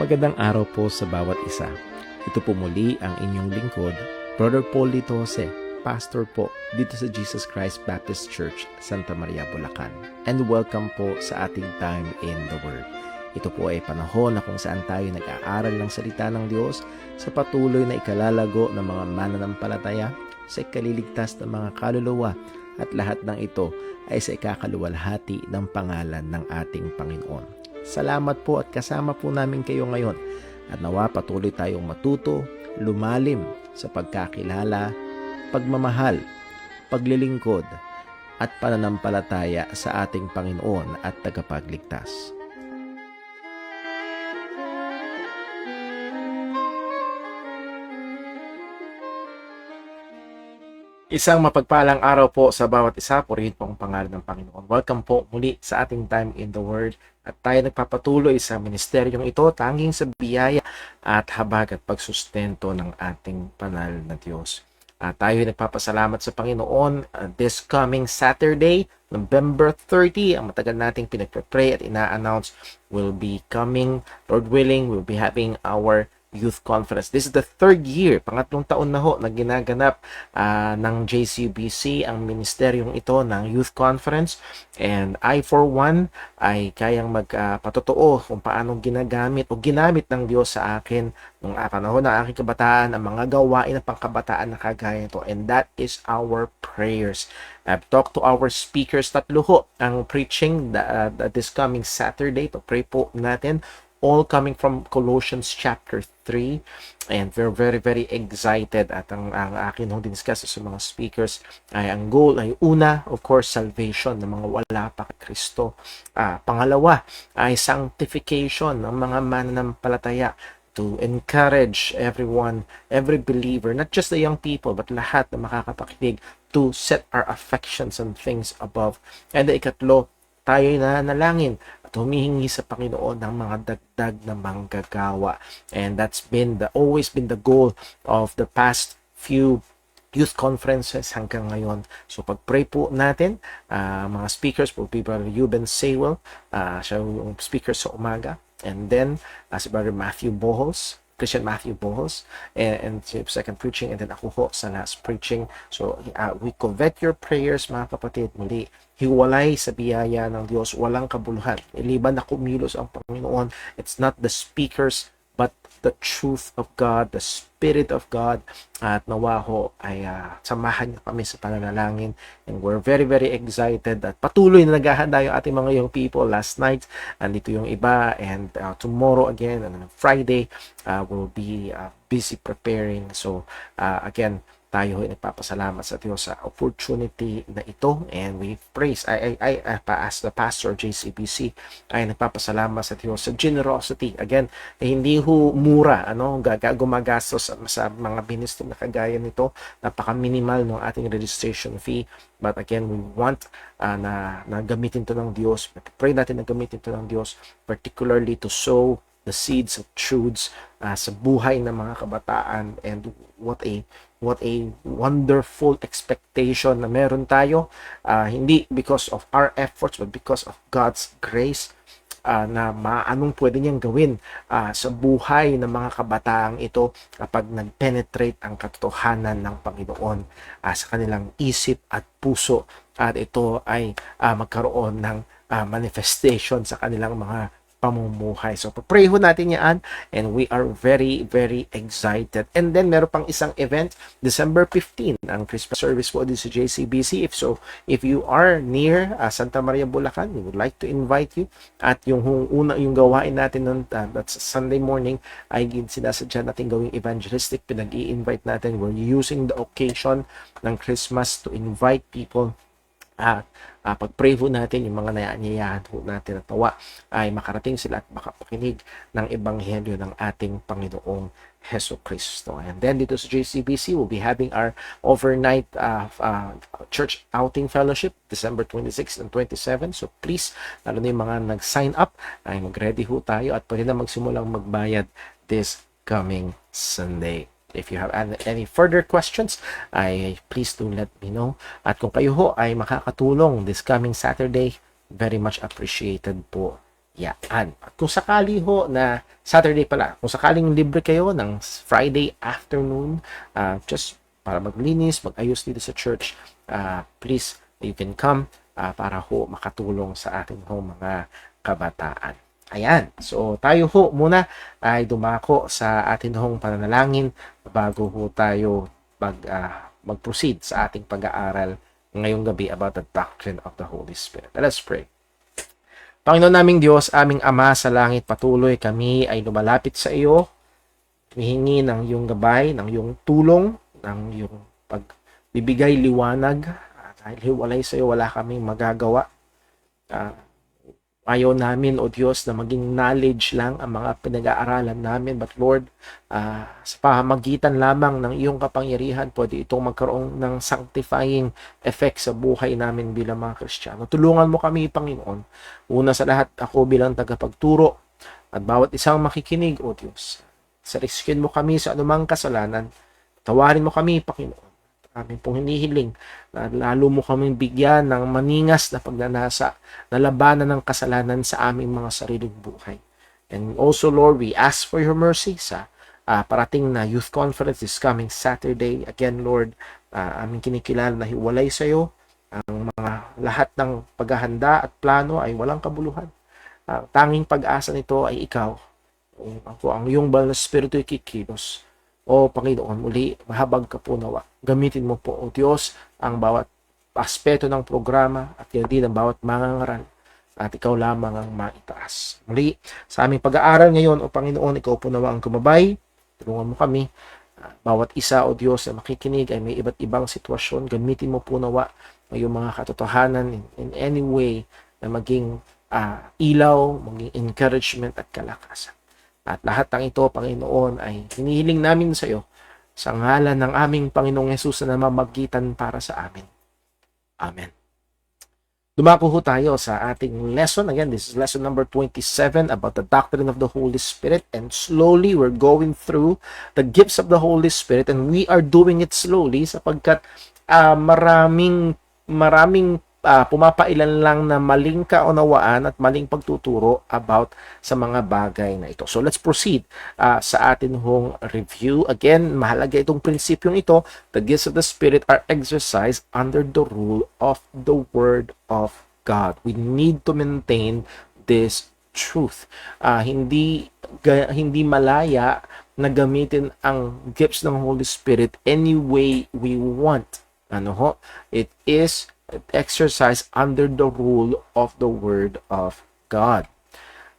Magandang araw po sa bawat isa. Ito po muli ang inyong lingkod, Brother Paul Lito Jose, Pastor po dito sa Jesus Christ Baptist Church, Santa Maria, Bulacan. And welcome po sa ating Time in the Word. Ito po ay panahon na kung saan tayo nag-aaral ng salita ng Diyos sa patuloy na ikalalago ng mga mananampalataya, sa ikaliligtas ng mga kaluluwa, at lahat ng ito ay sa ikakaluwalhati ng pangalan ng ating Panginoon. Salamat po at kasama po namin kayo ngayon at nawa patuloy tayong matuto, lumalim sa pagkakilala, pagmamahal, paglilingkod at pananampalataya sa ating Panginoon at tagapagligtas. Isang mapagpalang araw po sa bawat isa, purihin po ang pangalan ng Panginoon. Welcome po muli sa ating Time in the Word at tayo nagpapatuloy sa ministeryong ito tanging sa biyaya at habag at pagsustento ng ating banal na Diyos. Tayo nagpapasalamat sa Panginoon this coming Saturday, November 30, ang matagal nating pinagpapray at ina-announce will be coming. Lord willing, we'll be having our Youth Conference. This is the third year, pangatlong taon na ho na ginaganap ng JCBC ang ministeryong ito ng Youth Conference, and I for one ay kayang magpatotoo kung paano ginagamit o ginamit ng Diyos sa akin nung panahon ng aking kabataan ang mga gawain ng pangkabataan na kagaya nito, and that is our prayers. I've talked to our speakers, tatlo ho ang preaching this coming Saturday. To pray po natin, all coming from Colossians chapter 3, and we're very very excited at ang akin hong diniscuss sa mga speakers ay ang goal ay una, of course, salvation ng mga wala pa kay Kristo. Pangalawa ay sanctification ng mga mananampalataya, to encourage everyone, every believer, not just the young people but lahat na makakapakinig, to set our affections on things above. And the ikatlo, tayo na nalangin at humihingi sa Panginoon ng mga dagdag na manggagawa. And that's always been the goal of the past few youth conferences hanggang ngayon. So pag-pray po natin, mga speakers will be Brother Euben Sewell, siya yung speaker sa umaga. And then, si Brother Matthew Bohols, Christian Matthew Bohols, and second preaching, and then ako ho sa last preaching. So we covet your prayers, mga kapatid. Muli, hiwalay sa biyaya ng Diyos, walang kabuluhan. Iliban na kumilos ang Panginoon. It's not the speakers, but the truth of God, the Spirit of God. At nawa ho ay samahan niyo kami sa pananalangin, and we're very very excited at patuloy na naghahanda yung ating mga young people. Last night andito yung iba, and tomorrow again, and Friday we'll be busy preparing. So again, tayo ay nagpapasalamat sa Diyos sa opportunity na ito, and we praise. As the pastor JCBC, ay nagpapasalamat sa Diyos sa generosity. Again, hindi ho mura, gumagastos sa mga ministry na kagaya nito. Napaka-minimal ng ating registration fee. But again, we want na gamitin to ng Diyos. Pray natin na gamitin to ng Diyos, particularly to sow the seeds of truths sa buhay ng mga kabataan. And what a wonderful expectation na meron tayo, hindi because of our efforts but because of God's grace, na anong pwede niyang gawin sa buhay ng mga kabataang ito kapag nag-penetrate ang katotohanan ng Panginoon sa kanilang isip at puso, at ito ay magkaroon ng manifestation sa kanilang mga pamumuhay. So, pray ho natin yan, and we are very, very excited. And then, meron pang isang event, December 15, ang Christmas service po din sa JCBC. If you are near Santa Maria, Bulacan, we would like to invite you. At yung gawain natin nun, that's Sunday morning, ay sinasadya natin gawing evangelistic. Pinag-i-invite natin. We're using the occasion ng Christmas to invite people. Pag-pray ho natin, yung mga naanyayahan ho natin at nawa ay makarating sila at makapakinig ng ebanghelyo ng ating Panginoong Heso Kristo. And then dito sa JCBC, we'll be having our overnight church outing fellowship, December 26 and 27. So please, lalo na yung mga nag-sign up, ay mag-ready ho tayo at pwede na magsimulang magbayad this coming Sunday. If you have any further questions, please do let me know. At kung kayo ho ay makakatulong this coming Saturday, very much appreciated po Yan. At kung sakali ho na Saturday pala, kung sakaling libre kayo ng Friday afternoon, just para maglinis, magayos dito sa church, please, you can come para ho makatulong sa ating ho mga kabataan. Ayan. So, tayo ho muna ay dumako sa atin hong pananalangin bago ho tayo mag-proceed sa ating pag-aaral ngayong gabi about the doctrine of the Holy Spirit. Let us pray. Panginoon naming Diyos, aming Ama sa langit, patuloy kami ay lumalapit sa iyo, humihingi ng iyong gabay, ng iyong tulong, ng iyong pagbibigay liwanag. Dahil hiwalay sa iyo, wala kaming magagawa. Ayaw namin, O Diyos, na maging knowledge lang ang mga pinag-aaralan namin. But Lord, sa pamamagitan lamang ng iyong kapangyarihan, pwede itong magkaroon ng sanctifying effect sa buhay namin bilang mga Kristiyano. Tulungan mo kami, Panginoon. Una sa lahat, ako bilang tagapagturo at bawat isang makikinig, O Diyos. Sariskin mo kami sa anumang kasalanan. Tawarin mo kami, Panginoon. Amin pong hinihiling na lalo mo kaming bigyan ng maningas na pagnanasa na labanan ng kasalanan sa aming mga sariling buhay. And also, Lord, we ask for your mercy sa parating na youth conference this coming Saturday. Again, Lord, aming kinikilala na hiwalay sa iyo. Ang mga lahat ng paghahanda at plano ay walang kabuluhan. Ang tanging pag-asa nito ay ikaw. Ako ang iyong banal na spirito ikikilos. O Panginoon, muli, mahabag ka po nawa. Gamitin mo po, O Diyos, ang bawat aspeto ng programa at yan din ang bawat mangangaral at ikaw lamang ang maitaas. Muli, sa aming pag-aaral ngayon, O Panginoon, ikaw po nawa ang kumabay. Tulungan mo kami. Bawat isa, O Diyos, na makikinig ay may iba't ibang sitwasyon. Gamitin mo po nawa yung mga katotohanan in any way na maging ilaw, maging encouragement at kalakasan. At lahat ng ito, Panginoon, ay hinihiling namin sa iyo sa ngalan ng aming Panginoong Hesus na namamagitan para sa amin. Amen. Dumako ho tayo sa ating lesson. Again, this is lesson number 27 about the doctrine of the Holy Spirit. And slowly, we're going through the gifts of the Holy Spirit. And we are doing it slowly sapagkat maraming pumapailan lang na maling kaunawaan at maling pagtuturo about sa mga bagay na ito. So let's proceed sa atin hong review. Again, mahalaga itong prinsipyong ito. The gifts of the Spirit are exercised under the rule of the Word of God. We need to maintain this truth. Hindi malaya na gamitin ang gifts ng Holy Spirit any way we want. It is exercise under the rule of the Word of God.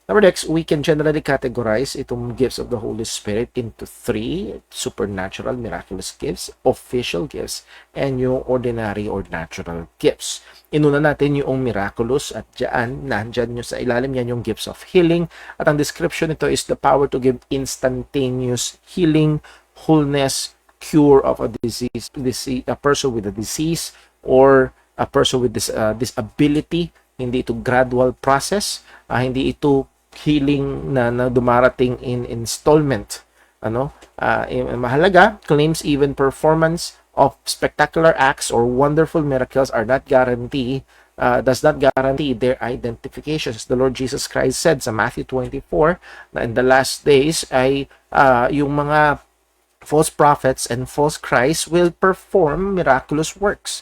Number next, we can generally categorize itong gifts of the Holy Spirit into three: supernatural, miraculous gifts, official gifts, and yung ordinary or natural gifts. Inuna natin yung miraculous at nandyan nyo sa ilalim yan yung gifts of healing. At ang description nito is the power to give instantaneous healing, wholeness, cure of a disease, a person with a disease, or a person with disability. Hindi ito gradual process, hindi ito healing na dumarating in installment. Mahalaga, claims even performance of spectacular acts or wonderful miracles does not guarantee their identification. As the Lord Jesus Christ said sa Matthew 24, na in the last days ay yung mga false prophets and false Christ will perform miraculous works.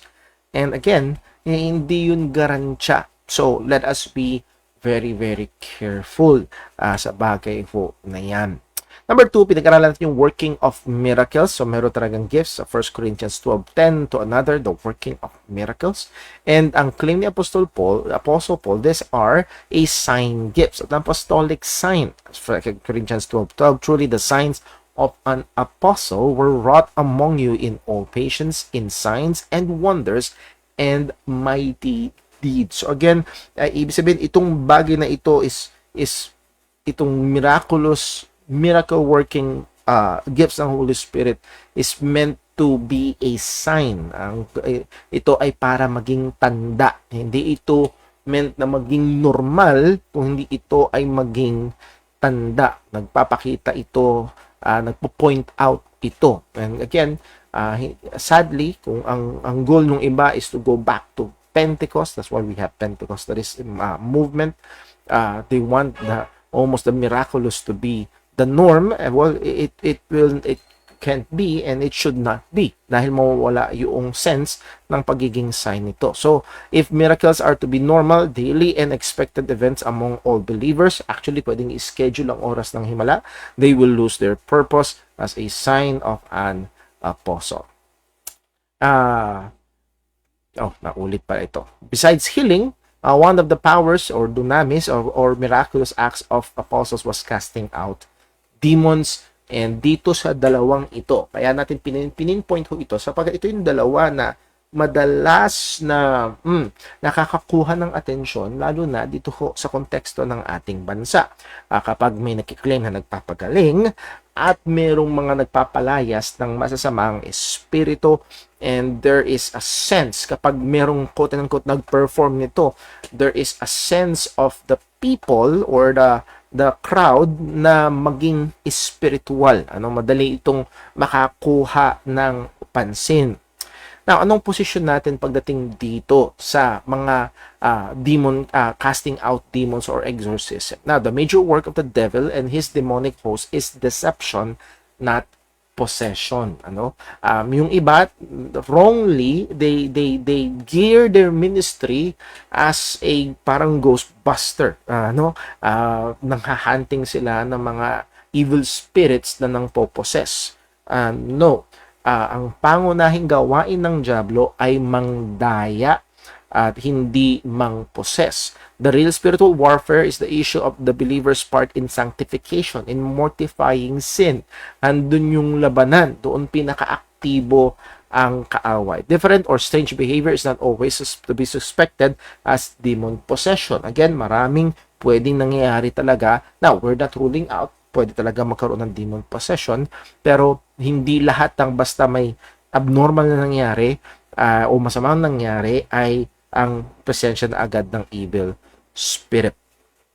And again, hindi yun garantiya. So, let us be very, very careful sa bagay po na yan. Number 2, pinag-aralan natin yung working of miracles. So, meron talagang gifts sa 1 Corinthians 12:10 to another, the working of miracles. And ang claim ni Apostle Paul, these are a sign gifts. At apostolic sign, 1 Corinthians 12:12, truly the signs of an apostle were wrought among you in all patience, in signs and wonders and mighty deeds. So again, ibig sabihin itong bagay na ito is itong miracle working gifts ng Holy Spirit is meant to be a sign. Ito ay para maging tanda. Hindi ito meant na maging normal, kung hindi ito ay maging tanda. Nagpapakita ito, nagpo-point out ito. And again, sadly, kung ang goal ng iba is to go back to Pentecost, that's why we have Pentecost, that is movement. They want almost the miraculous to be the norm. Well, it can't be and it should not be dahil mawawala yung sense ng pagiging sign nito. So, if miracles are to be normal, daily and expected events among all believers, actually pwedeng i-schedule ang oras ng himala, they will lose their purpose as a sign of an apostle. Naulit pala ito. Besides healing, one of the powers or dunamis or miraculous acts of apostles was casting out demons. And dito sa dalawang ito, kaya natin pininpoint ho ito sapagkat ito yung dalawa na madalas na nakakakuha ng atensyon, lalo na dito ho sa konteksto ng ating bansa. Kapag may nakiklaim na nagpapagaling at merong mga nagpapalayas ng masasamang espiritu, and there is a sense, kapag merong quote-unquote nag-perform nito, there is a sense of the people or the crowd na maging spiritual. Madali itong makakuha ng pansin. Now, anong posisyon natin pagdating dito sa mga casting out demons or exorcism? Now, the major work of the devil and his demonic host is deception, not possession. Yung iba wrongly they gear their ministry as a parang ghostbuster. Nanghahunting sila ng mga evil spirits na nangpopossess. Ang pangunahing gawain ng diablo ay mangdaya at hindi mang-possess. The real spiritual warfare is the issue of the believer's part in sanctification, in mortifying sin. Andun yung labanan, doon pinaka-aktibo ang kaaway. Different or strange behavior is not always to be suspected as demon possession. Again, maraming pwedeng nangyayari talaga. Now, we're not ruling out, pwede talaga magkaroon ng demon possession, pero hindi lahat ng basta may abnormal na nangyari o masamang nangyari ay ang presensya na agad ng evil spirit.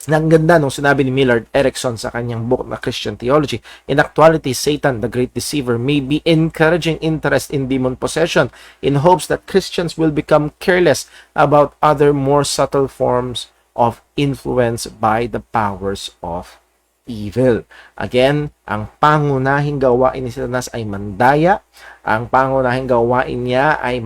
Ang ganda nung sinabi ni Millard Erickson sa kanyang book na Christian Theology. In actuality, Satan, the great deceiver, may be encouraging interest in demon possession in hopes that Christians will become careless about other more subtle forms of influence by the powers of evil. Again, ang pangunahing gawain ni Satanas ay mandaya. Ang pangunahing gawain niya ay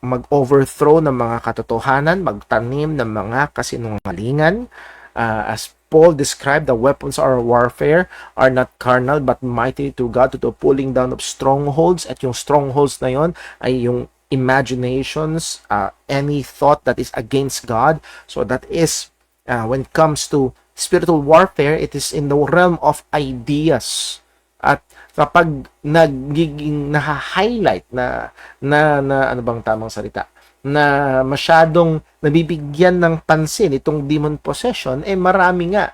mag-overthrow ng mga katotohanan, magtanim ng mga kasinungalingan. As Paul described, the weapons of our warfare are not carnal but mighty to God to the pulling down of strongholds. At yung strongholds na yon ay yung imaginations, any thought that is against God. So that is, when it comes to spiritual warfare, it is in the realm of ideas. At kapag nagiging naha-highlight na ano bang tamang salita, na masyadong nabibigyan ng pansin itong demon possession, marami nga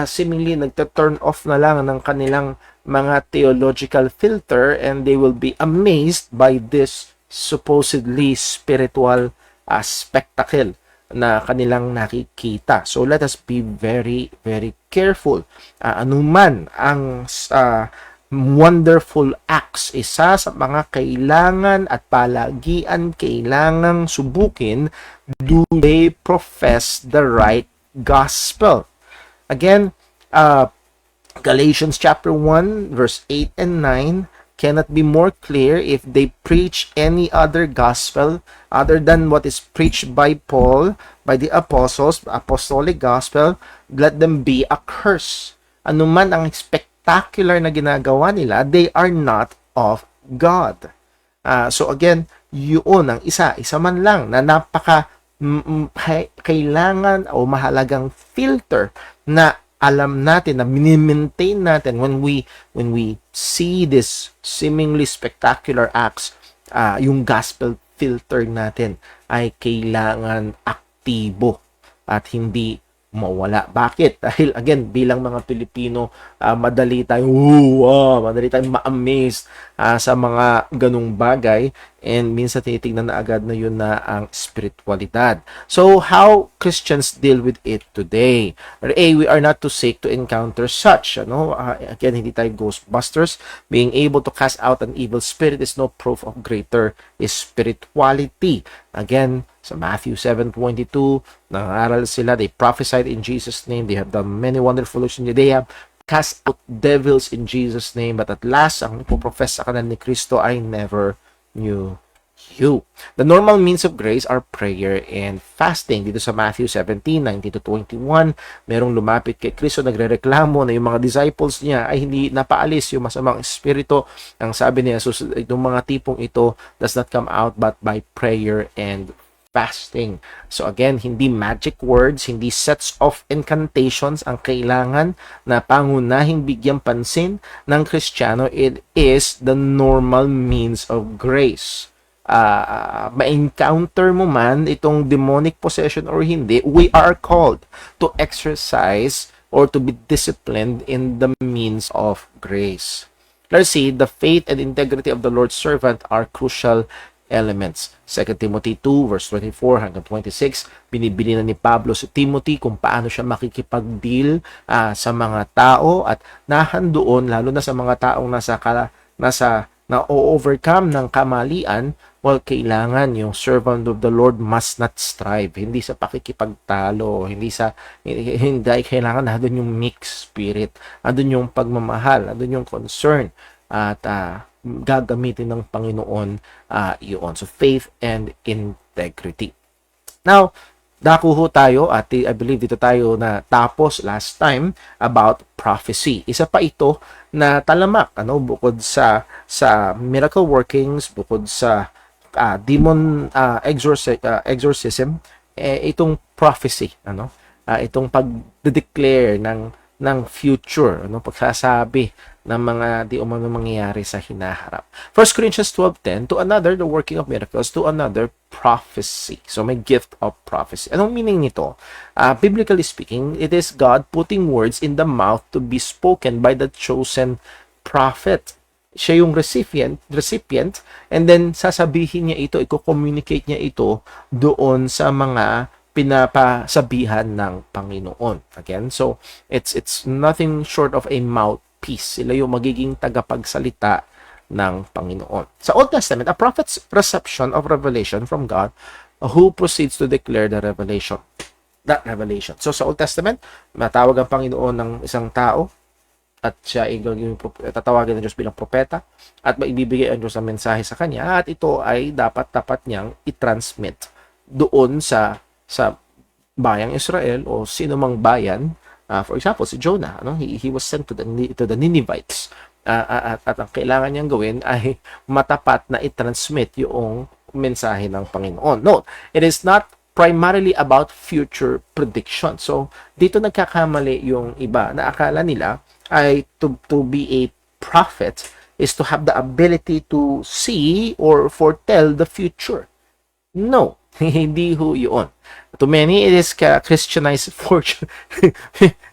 seemingly nagta-turn off na lang ng kanilang mga theological filter and they will be amazed by this supposedly spiritual spectacle na kanilang nakikita. So let us be very, very careful. Anuman ang wonderful acts, isa sa mga kailangan at palagian kailangang subukin, do they profess the right gospel? Again, Galatians chapter 1 verse 8 and 9 cannot be more clear. If they preach any other gospel other than what is preached by Paul, by the apostles, apostolic gospel, let them be accursed. Anuman ang spectacular na ginagawa nila, they are not of God. So again, yun ang isa man lang na napaka kailangan o mahalagang filter na alam natin, na mini-maintain natin when we see this seemingly spectacular acts. Yung gospel filter natin ay kailangan aktibo at hindi mawala. Bakit? Dahil again, bilang mga Pilipino, madali tayong ma-amaze sa mga ganung bagay. and minsan tinitignan na agad na yun na ang spiritualidad. So, how Christians deal with it today? We are not too sick to encounter such. Again, hindi tayo ghostbusters. Being able to cast out an evil spirit is no proof of greater spirituality. Again, sa Matthew 7:22, nangaral sila, they prophesied in Jesus' name, they have done many wonderful works, they have cast out devils in Jesus' name, but at last, ang ipoprofess sa kanila ni Kristo, I never knew you. The normal means of grace are prayer and fasting. Dito sa Matthew 17:19-21, merong lumapit kay Kristo, nagrereklamo na yung mga disciples niya ay hindi napaalis yung masamang espiritu. Ang sabi niya, itong mga tipong ito does not come out but by prayer and fasting. So again, hindi magic words, hindi sets of incantations ang kailangan na pangunahing bigyang pansin ng Kristiyano. It is the normal means of grace. Ma-encounter mo man itong demonic possession or hindi, we are called to exercise or to be disciplined in the means of grace. Let's see, the faith and integrity of the Lord's servant are crucial elements. 2 Timothy 2 verse 24 hanggang 26, binibili na ni Pablo si Timothy kung paano siya makikipag-deal sa mga tao at nahandoon, lalo na sa mga taong na-overcome ng kamalian. Well, kailangan yung servant of the Lord must not strive. Hindi sa pakikipagtalo, hindi kailangan nandun yung mixed spirit, nandun yung pagmamahal, nandun yung concern, at gagamitin ng Panginoon yun. So, faith and integrity. Now, dako ho tayo at I believe dito tayo na tapos last time about prophecy. Isa pa ito na talamak, bukod sa miracle workings, bukod sa demon exorcism, itong prophecy, itong pag-declare ng future, pagsasabi ng mga di umano mangyayari sa hinaharap. 1 Corinthians 12:10, to another the working of miracles, to another prophecy. So may gift of prophecy. Anong meaning nito? Biblically speaking, it is God putting words in the mouth to be spoken by the chosen prophet. Siya yung recipient, and then sasabihin niya ito, i-communicate niya ito doon sa mga pinapasabihan ng Panginoon. Again, so it's nothing short of a mouthpiece. Sila yung magiging tagapagsalita ng Panginoon. Sa Old Testament, a prophet's reception of revelation from God who proceeds to declare that revelation. So sa Old Testament, matawag ang Panginoon ng isang tao at siya ay tatawagin ng Diyos bilang propeta at maibibigay ang Diyos ang mensahe sa kanya at ito ay dapat niyang i-transmit doon sa bayang Israel o sino mang bayan. For example, si Jonah, he was sent to the Ninevites. At ang kailangan niyang gawin ay matapat na i-transmit yung mensahe ng Panginoon. Note, it is not primarily about future prediction. So, dito nagkakamali yung iba na akala nila ay to be a prophet is to have the ability to see or foretell the future. No, hindi ho yun. To many, it is Christianized fortune.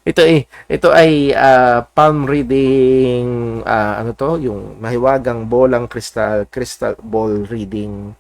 ito ay palm reading, yung mahiwagang bolang crystal ball reading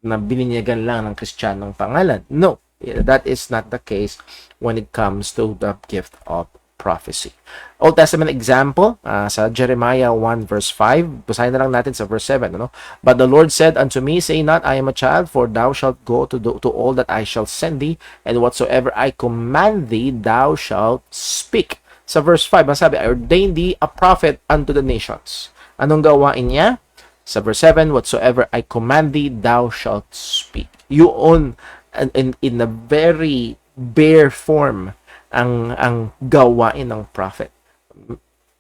na bininyagan lang ng Kristiyanong pangalan. No, that is not the case when it comes to the gift of prophecy. Old Testament example, sa Jeremiah 1 verse 5, basahin na lang natin sa verse 7. But the Lord said unto me, say not, I am a child, for thou shalt go to all that I shall send thee, and whatsoever I command thee, thou shalt speak. Sa verse 5, masabi, I ordained thee a prophet unto the nations. Anong gawain niya? Sa verse 7, whatsoever I command thee, thou shalt speak. Yun, in a very bare form, ang gawain ng prophet.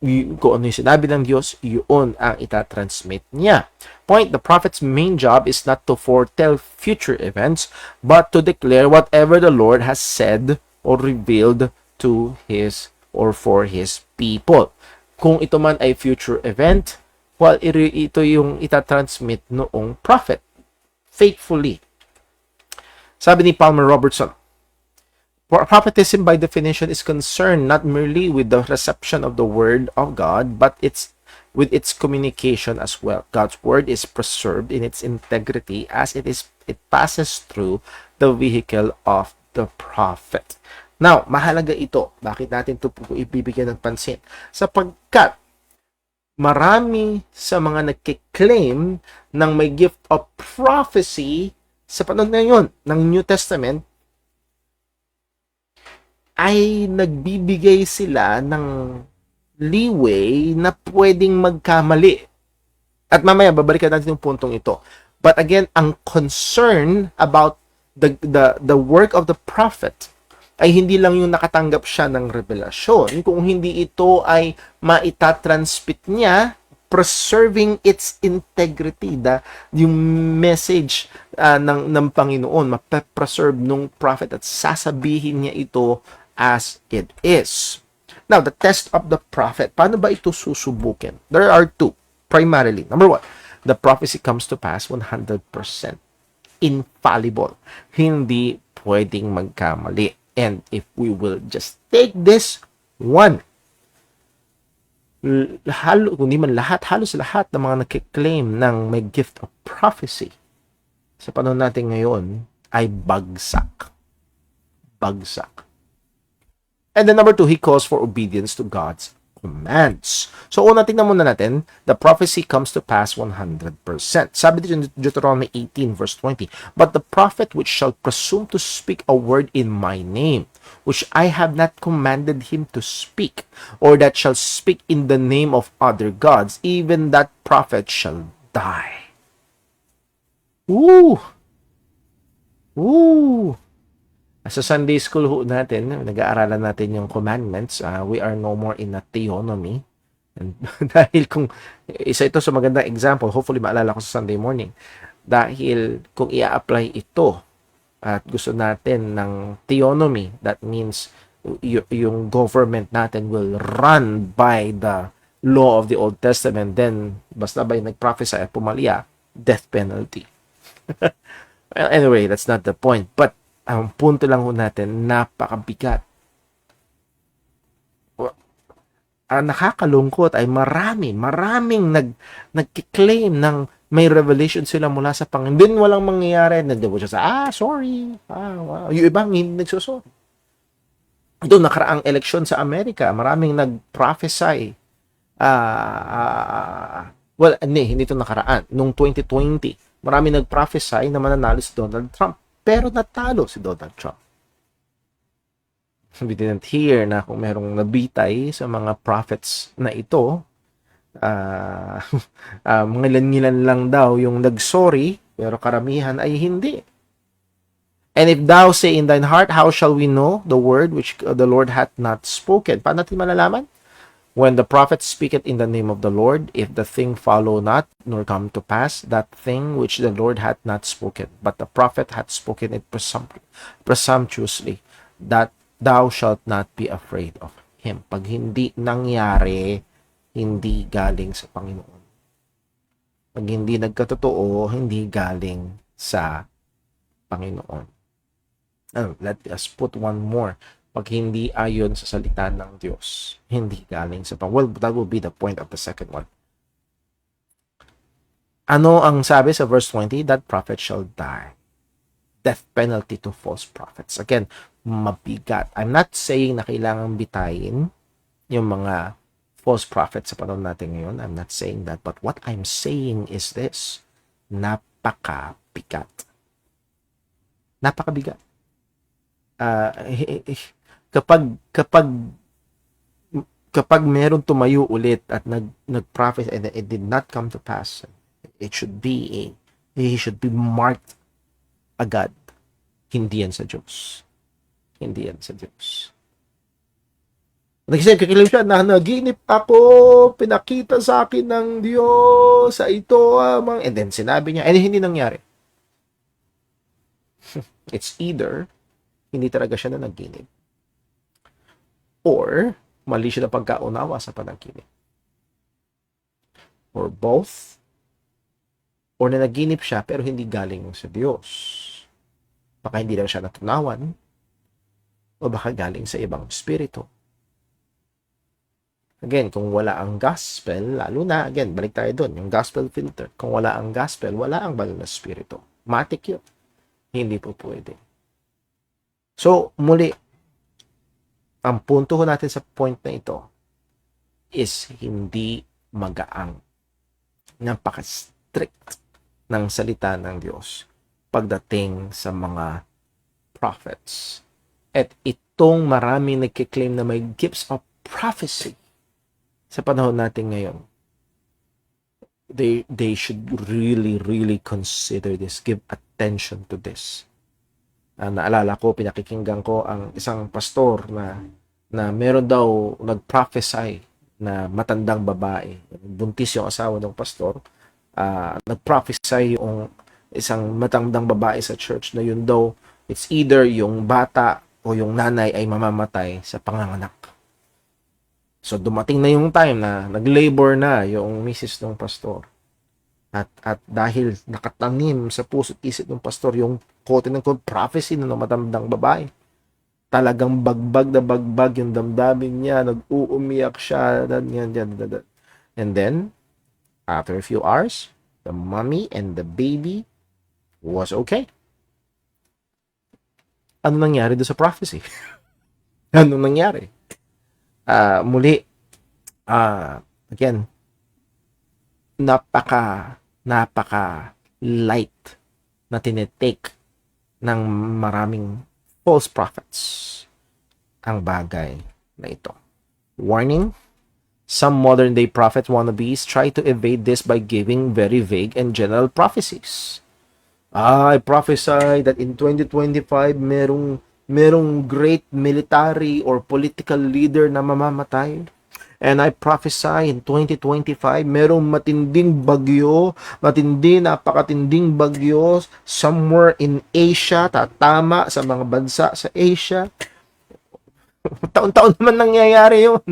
Kung ano yung sinabi ng Diyos, yun ang itatransmit niya. Point, the prophet's main job is not to foretell future events, but to declare whatever the Lord has said or revealed to his or for his people. Kung ito man ay future event, well, ito yung itatransmit noong prophet faithfully. Sabi ni Palmer Robertson, prophetism by definition is concerned not merely with the reception of the word of God, but its with its communication as well. God's word is preserved in its integrity as it passes through the vehicle of the prophet. Now, mahalaga ito. Bakit natin ito ibibigyan ng pansin? Sapagkat marami sa mga nagkiklaim ng may gift of prophecy sa panahon ngayon ng New Testament ay nagbibigay sila ng leeway na pwedeng magkamali. At mamaya, babalikan natin yung puntong ito. But again, ang concern about the work of the prophet ay hindi lang yung nakatanggap siya ng revelasyon, kung hindi ito ay maitatransmit niya, preserving its integrity, yung message ng Panginoon, mape-preserve nung prophet at sasabihin niya ito as it is. Now, the test of the prophet, paano ba ito susubukin? There are two, primarily. Number one, the prophecy comes to pass 100%. Infallible. Hindi pwedeng magkamali. And if we will just take this one, kundi man halos lahat ng mga nakiklaim ng may gift of prophecy sa panahon natin ngayon ay bagsak. Bagsak. And then number two, he calls for obedience to God's commands. So, una, tingnan muna natin, the prophecy comes to pass 100%. Sabi dito in Deuteronomy 18 verse 20, but the prophet which shall presume to speak a word in my name, which I have not commanded him to speak, or that shall speak in the name of other gods, even that prophet shall die. Ooh! Ooh! Sa Sunday school ho natin, nag-aaralan natin yung commandments. We are no more in a theonomy. And dahil kung isa ito sa magandang example, hopefully maalala ko sa Sunday morning. Dahil kung i-apply ito at gusto natin ng theonomy, that means yung government natin will run by the law of the Old Testament. Then, basta ba yung nag-prophesy at pumalya, death penalty. Well, anyway, that's not the point. But ang punto lang ho natin, napakabigat. Ang nakakalungkot ay maraming nagkiklaim ng may revelation sila mula sa Panginoon. Din walang mangyayari. Nagdabo siya sa, sorry. Wow. Yung ibang hindi nagsusunod. Ito, nakaraang eleksyon sa Amerika, maraming nag-prophesy. Well, hindi ito nakaraan. Nung 2020, maraming nag-prophesy na mananalo si Donald Trump. Pero natalo si Donald Trump. We didn't hear na kung merong nabitay sa mga prophets na ito. Mga ilan-ilan lang daw yung nag-sorry, pero karamihan ay hindi. And if thou say in thine heart, how shall we know the word which the Lord hath not spoken? Paano natin malalaman? When the prophet speaketh in the name of the Lord, if the thing follow not, nor come to pass, that thing which the Lord hath not spoken, but the prophet hath spoken it presumptuously, that thou shalt not be afraid of him. Pag hindi nangyari, hindi galing sa Panginoon. Pag hindi nagkatotoo, hindi galing sa Panginoon. Let us put one more. Pag hindi ayon sa salita ng Diyos, hindi galing sa Panginoon. Well, that will be the point of the second one. Ano ang sabi sa verse 20? That prophet shall die. Death penalty to false prophets. Again, mabigat. I'm not saying na kailangan bitayin yung mga false prophets sa panahon natin ngayon. I'm not saying that. But what I'm saying is this. Napakabigat. Napakabigat. Kapag meron tumayo ulit at nag-prophet and it did not come to pass, he should be marked agad. Hindi yan sa Diyos. Hindi yan sa Diyos. Nagkikilim siya na naginip ako, pinakita sa akin ng Diyos sa ito, and then sinabi niya, hindi nangyari. It's either hindi talaga siya na naginip, or mali siya na pagkaunawa sa panaginip, or both, or na naginip siya pero hindi galing sa Diyos. Baka hindi lang siya natunawan, o baka galing sa ibang spirito. Again, kung wala ang gospel, lalo na, again, balik tayo doon, yung gospel filter. Kung wala ang gospel, wala ang banal na spirito. Matik yun. Hindi po pwede. So, muli, ang punto ko natin sa point na ito is hindi magaang. Napaka-strict ng salita ng Diyos pagdating sa mga prophets. At itong maraming nagkiklaim na may gifts of prophecy sa panahon natin ngayon, they should really consider this, give attention to this. Naalala ko, pinakikinggan ko ang isang pastor na meron daw nag-prophesy na matandang babae. Buntis yung asawa ng pastor. Nag-prophesy yung isang matandang babae sa church na yun daw, it's either yung bata o yung nanay ay mamamatay sa panganganak. So dumating na yung time na nag-labor na yung misis ng pastor. At dahil nakatanim sa puso't isip ng pastor yung quote ng prophecy ng matandang babae, talagang bagbag na bagbag yung damdamin niya, nag-uumiyak siya, and then, after a few hours, the mommy and the baby was okay. Ano nangyari doon sa prophecy? Ano nangyari? Muli, again, napaka light na tinetake ng maraming false prophets ang bagay na ito. Warning, some modern day prophet wannabes try to evade this by giving very vague and general prophecies. I prophesy that in 2025 merong great military or political leader na mamamatay. And I prophesy in 2025, merong napakatinding bagyo somewhere in Asia, tatama sa mga bansa sa Asia. Taon-taon naman nangyayari yun.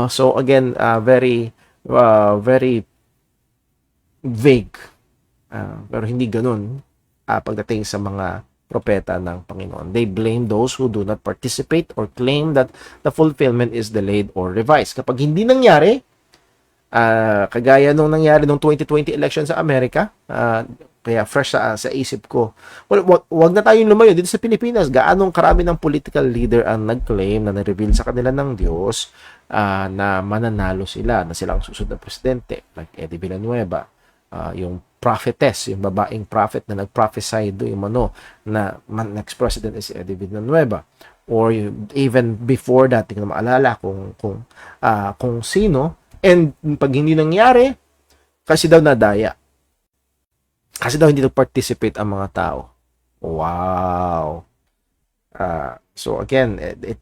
So again, very vague. Pero hindi ganun pagdating sa mga propeta ng Panginoon. They blame those who do not participate or claim that the fulfillment is delayed or revised. Kapag hindi nangyari, kagaya nung nangyari nung 2020 election sa Amerika, kaya fresh sa isip ko, wag na tayong lumayo dito sa Pilipinas. Gaanong karami ng political leader ang nag-claim na na-reveal sa kanila ng Diyos na mananalo sila, na silang susunod na presidente, like Eddie Villanueva, yung prophetess, yung babaeng prophet na nag-prophesy doon na next president is Eddie Villanueva, or even before that, hindi ko na maalala kung sino, and pag hindi nangyari, kasi daw nadaya, kasi daw hindi nag-participate ang mga tao. Wow. So again, it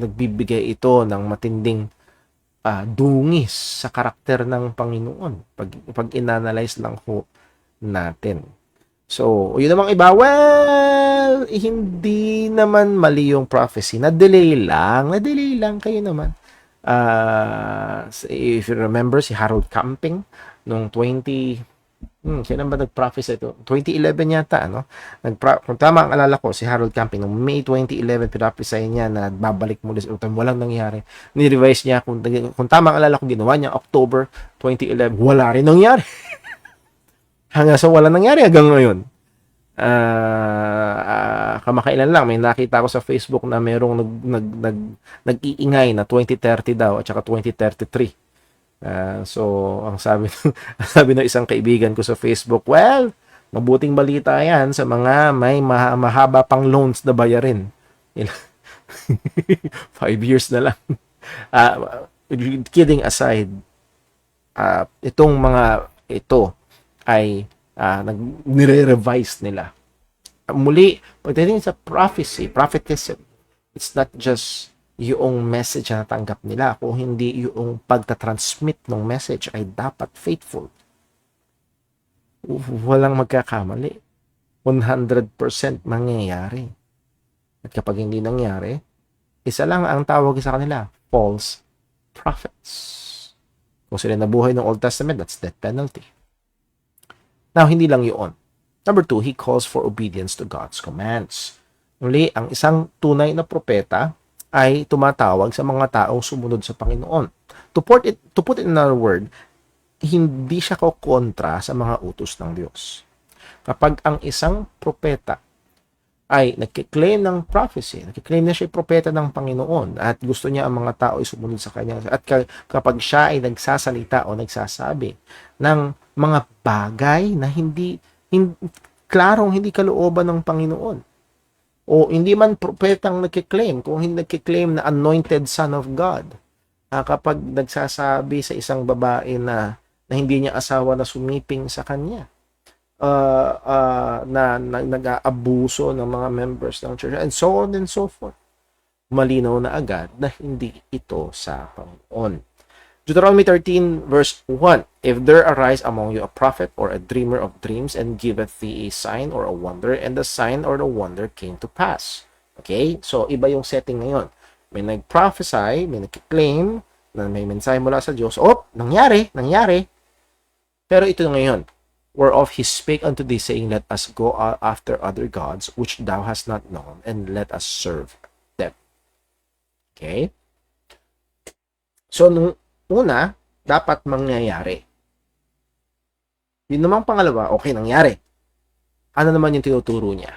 nagbibigay ito ng matinding dungis sa karakter ng Panginoon pag inanalyze lang ho natin. So, yun namang iba, well, hindi naman mali yung prophecy. Na-delay lang kayo naman. If you remember, si Harold Camping, nung kailan ba nag-prophesy ito? 2011 yata, ano? Kung tama ang alala ko, si Harold Camping, noong May 2011, prophesy niya na babalik muli sa utang. Walang nangyari. Ni-revise niya, kung tama ang alala ko, ginawa niya October 2011. Wala rin nangyari. Hanggang sa wala nangyari hanggang ngayon. Kamakailan lang, may nakita ko sa Facebook na merong nag-iingay na 2030 daw at saka 2033. So, ang sabi ng isang kaibigan ko sa Facebook, well, mabuting balita yan sa mga may mahaba pang loans na bayarin. 5 years na lang. Kidding aside, itong mga ito ay nire-revise nila. Muli, pagdating sa prophetism, it's not just yung message na natanggap nila, kung hindi yung pagtatransmit ng message ay dapat faithful. Walang magkakamali. 100% mangyayari. At kapag hindi nangyari, isa lang ang tawag sa kanila, false prophets. Kung sila nabuhay ng Old Testament, that's death penalty. Now, hindi lang yun. Number 2, he calls for obedience to God's commands. Muli, ang isang tunay na propeta ay tumatawag sa mga taong sumunod sa Panginoon. To put it in another word, hindi siya kokontra sa mga utos ng Diyos. Kapag ang isang propeta ay nagkiklaim ng prophecy, nagkiklaim na siya ay propeta ng Panginoon at gusto niya ang mga tao ay sumunod sa kanya, at kapag siya ay nagsasalita o nagsasabi ng mga bagay na hindi klarong hindi kalooban ng Panginoon, o hindi man propetang nagkiklaim, kung hindi nagkiklaim na anointed son of God, kapag nagsasabi sa isang babae na hindi niya asawa na sumiping sa kanya, na nag-aabuso ng mga members ng church, and so on and so forth, malinaw na agad na hindi ito sa Panginoon. Deuteronomy 13 verse 1, if there arise among you a prophet or a dreamer of dreams, and giveth thee a sign or a wonder, and the sign or the wonder came to pass. Okay? So, iba yung setting ngayon. May nag-prophesy, may nag-claim na may mensahe mula sa Diyos. Nangyari. Pero ito ngayon, whereof he spake unto thee, saying, let us go after other gods, which thou hast not known, and let us serve them. Okay? So, nung una, dapat mangyayari. Yun namang pangalawa, okay, nangyari. Ano naman yung tinuturo niya?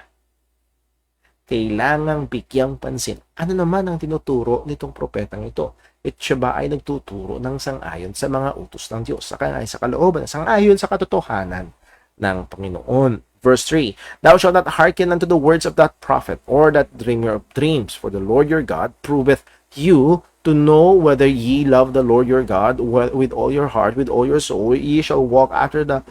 Kailangang bigyang pansin. Ano naman ang tinuturo nitong propetang ito? Siya ba ay nagtuturo ng sang-ayon sa mga utos ng Diyos, sa kalooban, sang-ayon sa katotohanan ng Panginoon? Verse 3, thou shalt not hearken unto the words of that prophet or that dreamer of dreams, for the Lord your God proveth you to know whether ye love the Lord your God with all your heart, with all your soul. Ye shall walk after the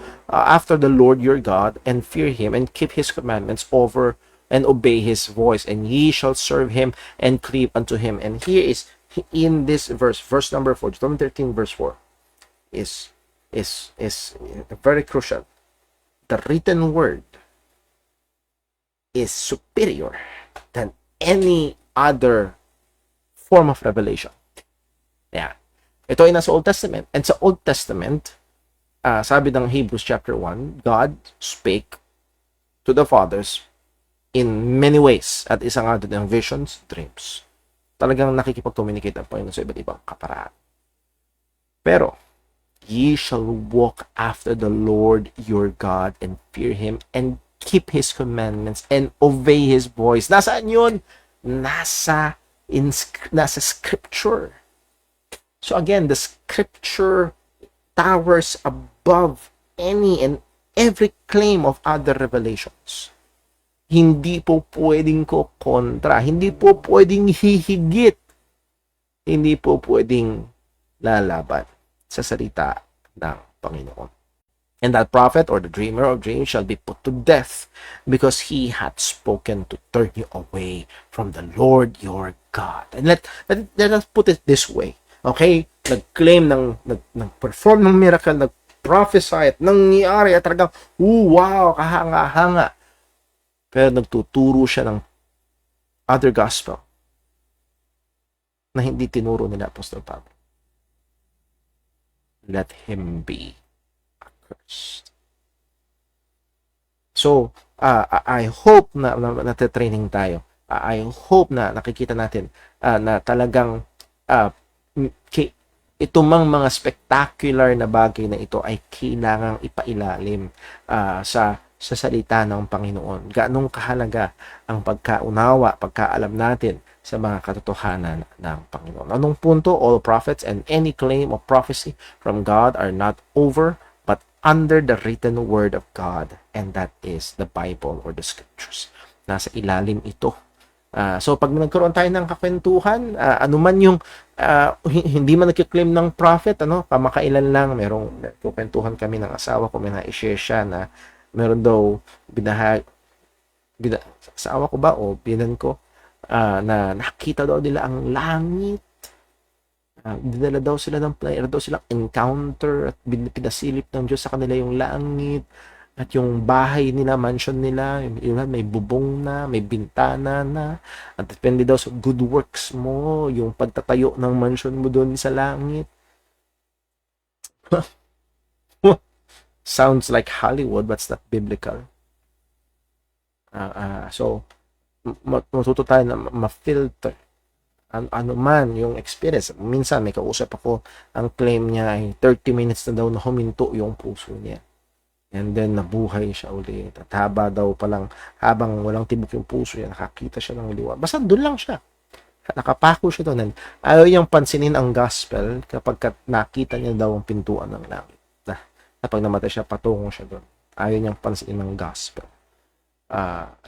Lord your God, and fear him, and keep his commandments over and obey his voice, and ye shall serve him and cleave unto him. And here is in this verse number 4, Deuteronomy 13 verse 4, is very crucial. The written word is superior than any other form of revelation. Yeah. Ito ay nasa Old Testament. And sa Old Testament, sabi ng Hebrews chapter 1, God spake to the fathers in many ways. At isa nga doon ng visions, dreams. Talagang nakikipag-communicate ang Panginoon sa iba't ibang kaparaan. Pero, ye shall walk after the Lord your God, and fear him, and keep his commandments, and obey his voice. Nasaan yun? Nasa scripture. So again, the scripture towers above any and every claim of other revelations. Hindi po pwedeng ko kontra, hindi po pwedeng hihigit, hindi po pwedeng lalaban sa salita ng Panginoon. And that prophet or the dreamer of dreams shall be put to death, because he hath spoken to turn you away from the Lord your God. And let us put it this way. Okay? Nag-claim nag-perform ng miracle, nag-prophesy at nangyari at talagang, wow, kahanga-hanga. Pero nagtuturo siya ng other gospel na hindi tinuro nila Apostol Pablo. Let him be accursed. So, I hope na nate-training tayo. I hope na nakikita natin na talagang ito mang mga spectacular na bagay na ito ay kailangang ipailalim sa salita ng Panginoon. Gaanong kahalaga ang pagkaunawa, pagkaalam natin sa mga katotohanan ng Panginoon. Anong punto? All prophets and any claim of prophecy from God are not over, but under the written word of God, and that is the Bible or the Scriptures. Nasa ilalim ito. So, pag nagkaroon tayo ng kakwentuhan, ano man yung hindi man nagkiklaim ng prophet, kamakailan lang, merong kukwentuhan kami ng asawa ko, may na-share siya na meron daw asawa ko ba o binan ko, na nakita daw nila ang langit. Dinala daw sila silang encounter at pinasilip ng Diyos sa kanila yung langit. At yung bahay nila, mansion nila, may bubong na, may bintana na. At depende daw sa good works mo, yung pagtatayo ng mansion mo doon sa langit. Sounds like Hollywood, but it's not biblical. So, matuto tayo na ma-filter ano man yung experience. Minsan may kausap ako, ang claim niya ay 30 minutes na daw na huminto yung puso niya. And then nabuhay siya ulit. At habang walang tibok yung puso niya, nakakita siya ng liwanag. Basta doon lang siya. Nakapako siya doon. And ayaw niyang pansinin ang gospel kapag nakita niya daw ang pintuan ng langit. Kapag namatay siya, patungo siya doon. Ayaw niyang pansinin ang gospel.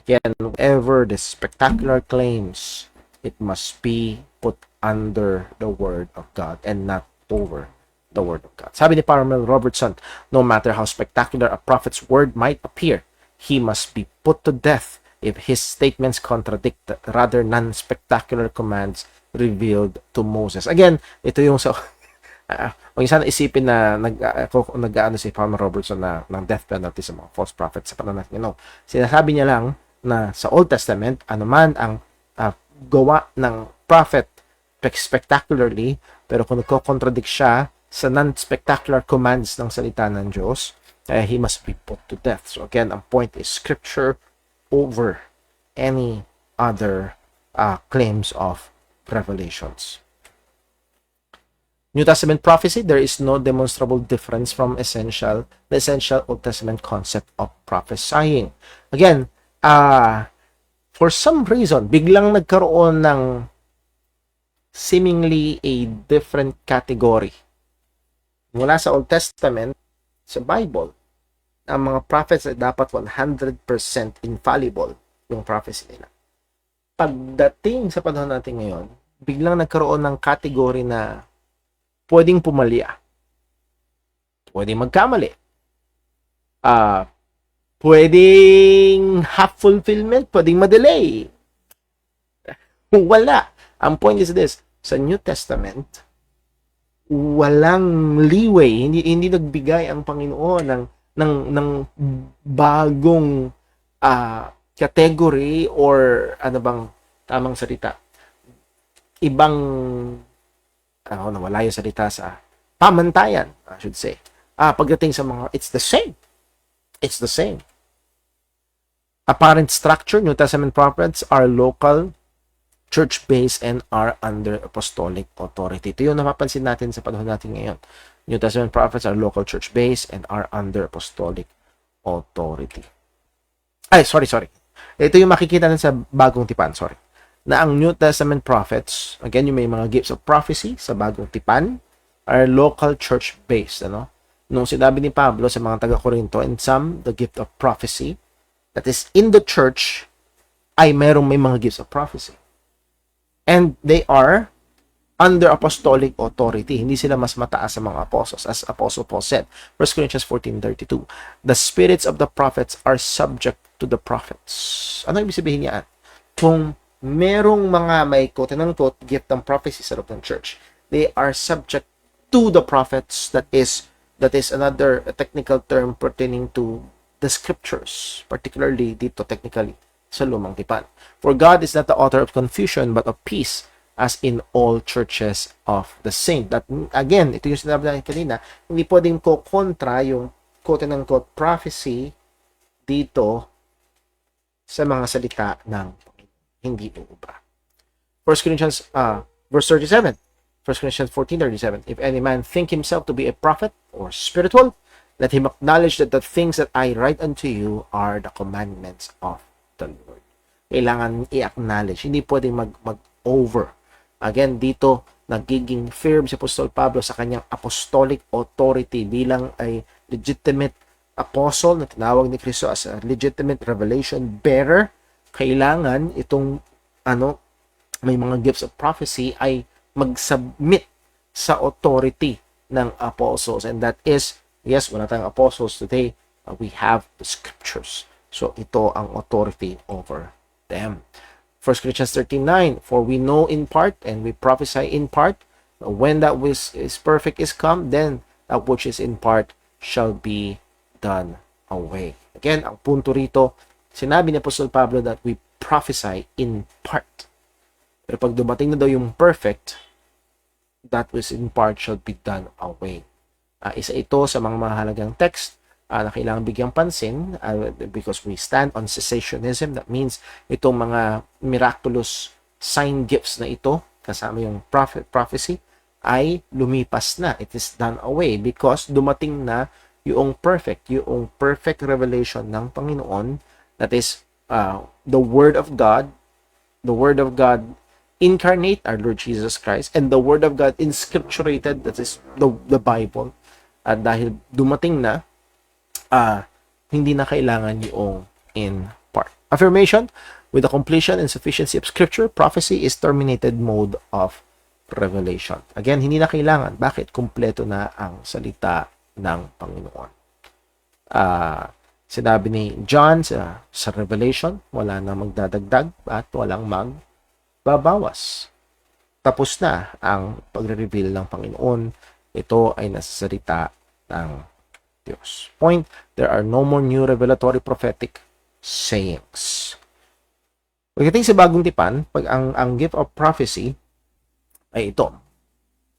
Again, whenever the spectacular claims, it must be put under the Word of God and not over the Word of God. Sabi ni Parmel Robertson, no matter how spectacular a prophet's word might appear, he must be put to death if his statements contradict the rather non-spectacular commands revealed to Moses. Again, ito yung sa huwag niyo sana isipin na nag-ano si Palmer Robertson na ng death penalty sa mga false prophets sa panahon natin. No. Sinasabi niya lang na sa Old Testament, anuman ang gawa ng prophet spectacularly, pero kung nagko-contradict siya sa non-spectacular commands ng salita ng Diyos, he must be put to death. So again, ang point is scripture over any other claims of revelations. New Testament prophecy, there is no demonstrable difference from the essential Old Testament concept of prophesying. Again, for some reason, biglang nagkaroon ng seemingly a different category. Mula sa Old Testament, sa Bible, ang mga prophets ay dapat 100% infallible yung prophecy nila. Pagdating sa panahon natin ngayon, biglang nagkaroon ng category na pwedeng pumalya, pwedeng magkamali, pwedeng half fulfillment, pwedeng madelay. Wala. Ang point is this, sa New Testament, walang leeway, hindi nagbigay ang Panginoon ng bagong category or ano bang tamang salita, ibang nawala yung salita sa pamantayan, I should say. Pagdating sa mga, it's the same. It's the same. Apparent structure, New Testament prophets are local, church-based, and are under apostolic authority. Ito yung napapansin natin sa panahon natin ngayon. New Testament prophets are local, church-based, and are under apostolic authority. Sorry. Ito yung makikita natin sa Bagong Tipan, na ang New Testament prophets, again, yung may mga gifts of prophecy sa Bagong Tipan, are local church-based. Nung sinabi ni Pablo sa mga taga-Korinto, and some, the gift of prophecy, that is in the church, ay may mga gifts of prophecy. And they are under apostolic authority. Hindi sila mas mataas sa mga apostles, as Apostle Paul said, 1 Corinthians 14:32. The spirits of the prophets are subject to the prophets. Ano ibig sabihin niya? Kung merong mga may quote-unquote gift ng prophecy sa loob ng church, they are subject to the prophets. That is another technical term pertaining to the scriptures, particularly dito technically sa Lumang Tipan. For God is not the author of confusion but of peace, as in all churches of the saint. That again, ito yung sinabi natin kanina, hindi pwedeng kontra yung quote-unquote prophecy dito sa mga salita ng hindi uubra. 1 Corinthians verse 37. 1 Corinthians 14:37. If any man think himself to be a prophet or spiritual, let him acknowledge that the things that I write unto you are the commandments of the Lord. Kailangan i-acknowledge. Hindi pwedeng mag-over. Again, dito nagiging firm si Apostol Pablo sa kanyang apostolic authority bilang ay legitimate apostle na tinawag ni Kristo as a legitimate revelation bearer. Kailangan itong may mga gifts of prophecy ay mag-submit sa authority ng apostles, and that is, yes, wala tayong apostles today, we have the scriptures, so ito ang authority over them. 1 Corinthians 13:9, for we know in part and we prophesy in part, when that which is perfect is come, then that which is in part shall be done away. Again, ang punto rito, sinabi ni Apostol Pablo that we prophesy in part. Pero pag dumating na daw yung perfect, that which in part shall be done away. Isa ito sa mga mahalagang text na kailangan bigyang pansin because we stand on cessationism. That means itong mga miraculous sign gifts na ito, kasama yung prophecy, ay lumipas na. It is done away because dumating na yung perfect revelation ng Panginoon, that is the Word of God incarnate, our Lord Jesus Christ, and the Word of God inscripturated, that is the Bible. At dahil dumating na, hindi na kailangan yung in part. Affirmation: with the completion and sufficiency of Scripture, prophecy is terminated mode of revelation. Again, hindi na kailangan. Bakit? Kumpleto na ang salita ng Panginoon. Sinabi ni John sa Revelation, wala na magdadagdag at walang magbabawas. Tapos na ang pagre-reveal ng Panginoon. Ito ay nasa salita ng Diyos. Point: there are no more new revelatory prophetic sayings. Pagdating sa bagong tipan, pag ang gift of prophecy ay ito.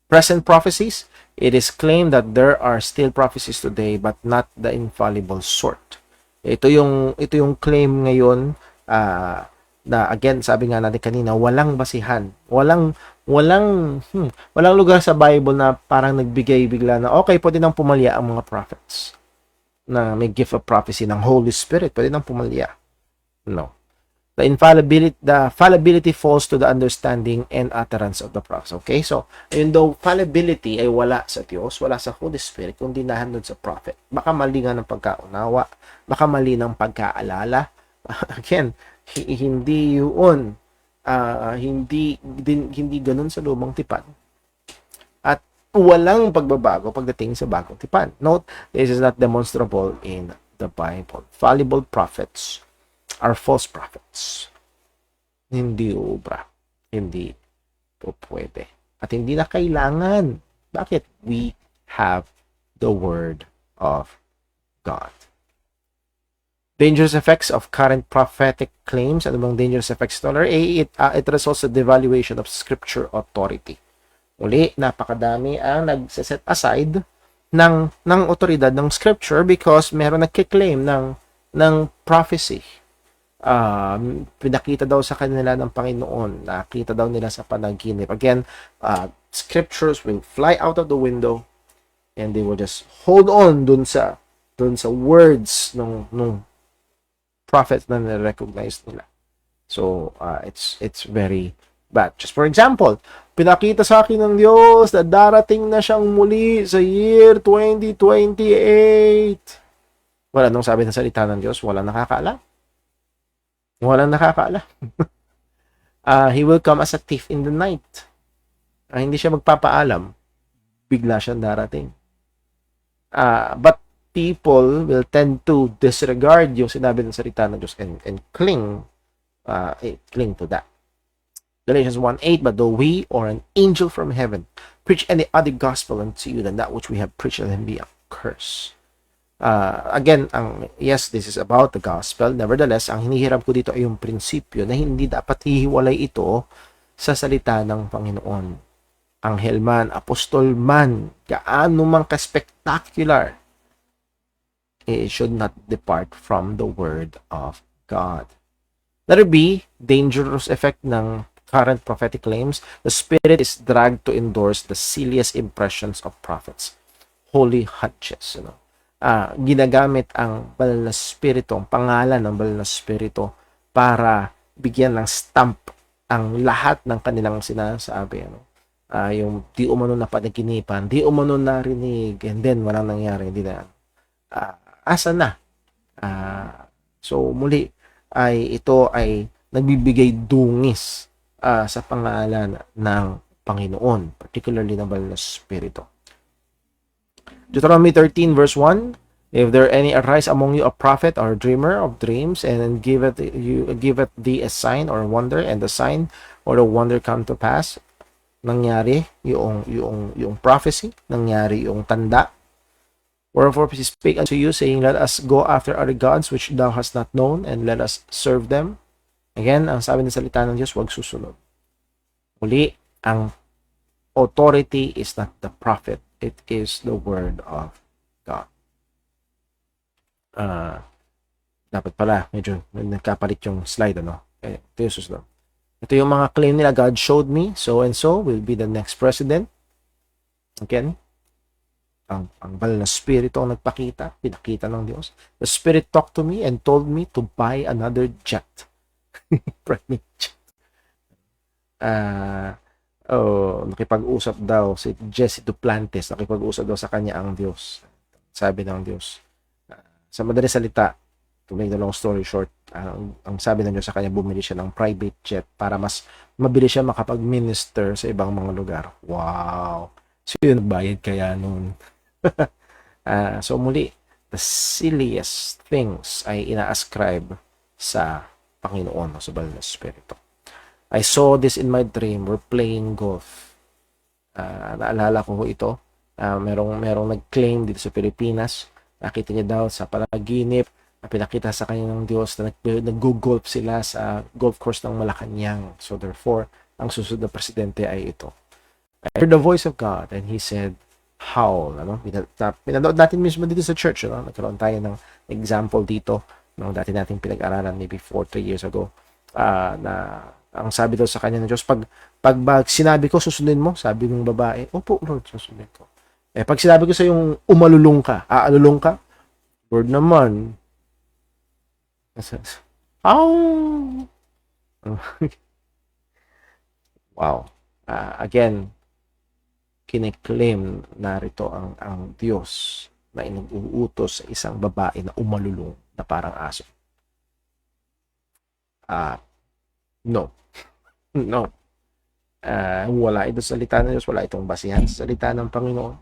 Present prophecies, it is claimed that there are still prophecies today but not the infallible sort. Ito yung claim ngayon na again, sabi nga natin kanina, walang basihan. Walang lugar sa Bible na parang nagbigay bigla na okay, pwede nang pumalya ang mga prophets na may gift of prophecy ng Holy Spirit, pwede nang pumalya. No. The fallibility falls to the understanding and utterance of the prophets. Okay? So, even though fallibility ay wala sa Diyos, wala sa Holy Spirit, kundi nahandun sa prophet. Baka mali nga ng pagkaunawa, baka mali ng pagkaalala. Again, hindi yun. Hindi ganun sa lumang tipan. At walang pagbabago pagdating sa bagong tipan. Note, this is not demonstrable in the Bible. Fallible prophets are false prophets. Hindi ubra. Hindi po pwede. At hindi na kailangan. Bakit? We have the Word of God. Dangerous effects of current prophetic claims. Ano bang dangerous effects ito? It results in devaluation of Scripture authority. Uli, napakadami ang nagsiset aside ng otoridad ng Scripture because meron nagkiklaim ng prophecy. Pinakita daw sa kanila ng Panginoon, nakita daw nila sa panaginip. Again, Scriptures will fly out of the window and they will just hold on dun sa words nung prophets na na-recognize nila. So, it's very bad. Just for example, pinakita sa akin ng Diyos na darating na siyang muli sa year 2028. Wala nung sabi ng salita ng Diyos, walang nakakaalam. Walang nakakaalam. He will come as a thief in the night. Hindi siya magpapaalam. Bigla siyang darating. But people will tend to disregard yung sinabi ng salita ng Diyos and cling to that. Galatians 1:8, but though we or an angel from heaven preach any other gospel unto you than that which we have preached, let him be accursed. Again, yes, this is about the gospel. Nevertheless, ang hinihiram ko dito ay yung prinsipyo na hindi dapat hihiwalay ito sa salita ng Panginoon. Anghel man, apostol man, gaano man ka-spectacular, it should not depart from the Word of God. Letter B, dangerous effect ng current prophetic claims. The Spirit is dragged to endorse the silliest impressions of prophets. Holy hunches. Ginagamit ang banal na spirito, ang pangalan ng banal na spirito para bigyan ng stamp ang lahat ng kanilang sinasabi. Yung di umano na panaginipan, di umano narinig, and then walang nangyari, hindi na. Asa na? So muli ito ay nagbibigay dungis sa pangalan ng Panginoon, particularly ng banal na spirito. Deuteronomy 13 verse 1, if there any arise among you a prophet or a dreamer of dreams, and giveth thee a sign or a wonder, and the sign or the wonder come to pass, nangyari yung prophecy, nangyari yung tanda. Wherefore he spake unto you, saying, let us go after other gods which thou hast not known, and let us serve them. Again, ang sabi ng salita ng Diyos, huwag susunod. Uli, ang authority is not the prophet, it is the Word of God. Ah, dapat pala, medyo nagkapalit yung slide, ano? Ito yung susunod. Ito yung mga claim nila, God showed me, so and so will be the next president. Again, ang banal na spirito ang nagpakita, pinakita ng Diyos. The Spirit talked to me and told me to buy another jet. Private jet. Nakipag-usap daw si Jesse Duplantis, nakipag-usap daw sa kanya ang Diyos. Sabi ng Diyos. Sa madaling salita, to make the long story short, ang sabi ng Diyos sa kanya, bumili siya ng private jet para mas mabilis siya makapag-minister sa ibang mga lugar. Wow! So yun, bayad kaya nun. So muli, the silliest things ay ina-ascribe sa Panginoon o sa Banal na Espiritu. I saw this in my dream. We're playing golf. Naalala ko ito. Merong nag-claim dito sa Pilipinas. Nakita niya daw sa panaginip, pinakita sa kanya ng Diyos na nag-golf sila sa golf course ng Malacanang. So therefore, ang susunod na presidente ay ito. I heard the voice of God and He said, howl. Pinanood natin mismo dito sa church. Nagkaroon tayo ng example dito nung dati nating pinag-aralan maybe 4-3 years ago. Na ang sabi daw sa kanya ng Diyos, pag sinabi ko, susundin mo, sabi ng babae, opo, Lord, susundin ko. Pag sinabi ko sa yung umalulong ka, aalulong ka, Lord naman, wow. Again, kiniklaim narito ang Diyos na inuutos sa isang babae na umalulong na parang aso. No. No. Wala ito sa salita ng Diyos, wala itong basihan sa salita ng Panginoon.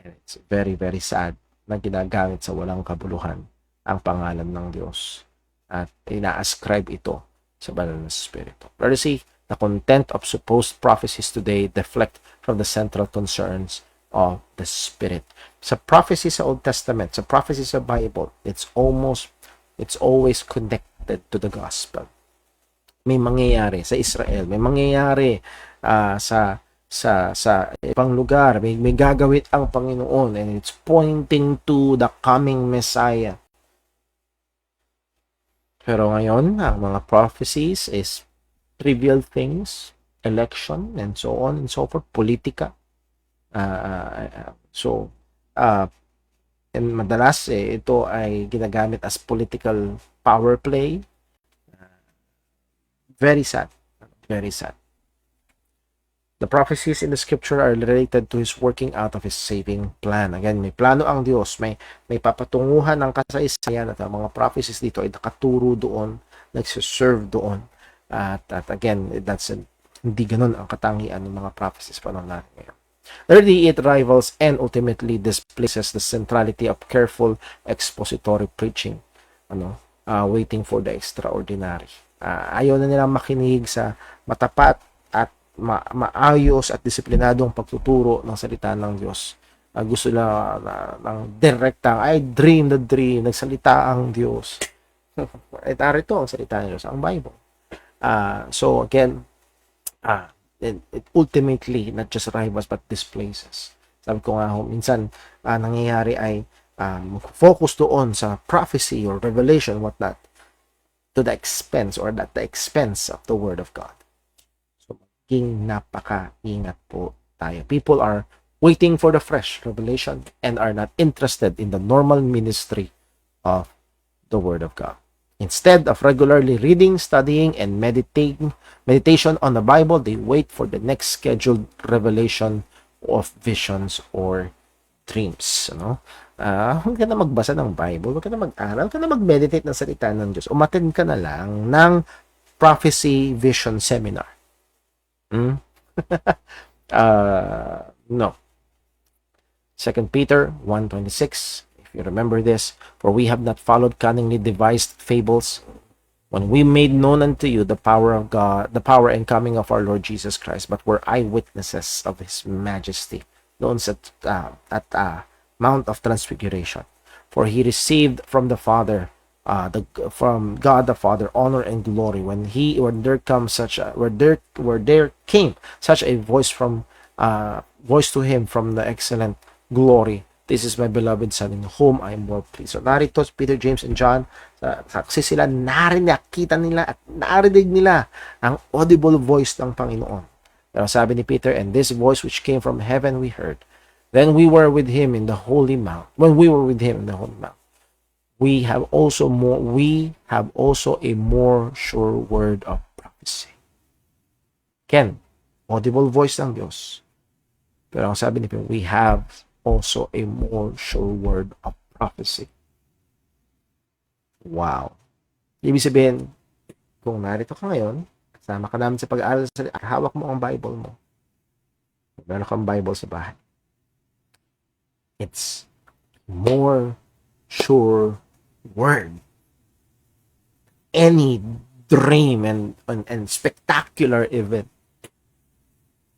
And it's very, very sad na ginagamit sa walang kabuluhan ang pangalan ng Diyos at ina-ascribe ito sa Banal na Espiritu. Let us see, the content of supposed prophecies today deflect from the central concerns of the Spirit. Sa prophecy sa Old Testament, sa prophecy sa Bible, it's always connected to the gospel. May mangyayari sa Israel, may mangyayari sa ibang lugar, may gagawin ang Panginoon, and it's pointing to the coming Messiah. Pero ngayon, ang mga prophecies is trivial things, election, and so on and so forth, politika. And madalas ito ay ginagamit as political power play. Very sad. Very sad. The prophecies in the scripture are related to His working out of His saving plan. Again, may plano ang Diyos, may papatunguhan ng kasaysayan at ang mga prophecies dito ay nakaturo doon, nagsiserve doon. At again, hindi ganun ang katangian ng mga prophecies pa natin ngayon. Thirdly, it rivals and ultimately displaces the centrality of careful expository preaching. Waiting for the extraordinary. Ayaw na nilang makinig sa matapat at maayos at disiplinadong pagtuturo ng salita ng Diyos. Gusto na ng direktang, I dream the dream, nagsalita ang Diyos. Ito ang salita ng Diyos, ang Bible. So again, it ultimately not just rivals but displaces. Sabi ko nga, minsan nangyayari ay focus doon sa prophecy or revelation, whatnot, to the expense or at the expense of the Word of God. So, maging napaka-ingat po tayo. People are waiting for the fresh revelation and are not interested in the normal ministry of the Word of God. Instead of regularly reading, studying, and meditation on the Bible, they wait for the next scheduled revelation of visions or dreams. Huwag ka na magbasa ng Bible, huwag ka na mag-aral, huwag ka na mag-meditate ng salita ng Diyos. Umattend ka na lang ng prophecy vision seminar. No. 2 Peter 1:26. If you remember this, for we have not followed cunningly devised fables when we made known unto you the power of God, the power and coming of our Lord Jesus Christ, but were eyewitnesses of His majesty. Noon at Mount of Transfiguration. For He received from the Father, from God the Father, honor and glory when there came such a voice to Him from the excellent glory This is my beloved Son in whom I am well pleased. So narito Peter, James, and John, saksi sila, nakita nila at narinig nila ang audible voice ng Panginoon. Pero sabi ni Peter, and this voice which came from heaven we heard. Then we were with him in the holy mount. When we were with him in the holy mount, we have also a more sure word of prophecy. Again, audible voice ng Diyos. Pero ang sabi ni Peter, we have also a more sure word of prophecy. Wow. Ibig sabihin, kung narito ka ngayon, kasama ka namin sa pag-aaral sa hawak mo ang Bible mo. Meron kang Bible sa bahay. It's more sure word. Any dream and spectacular event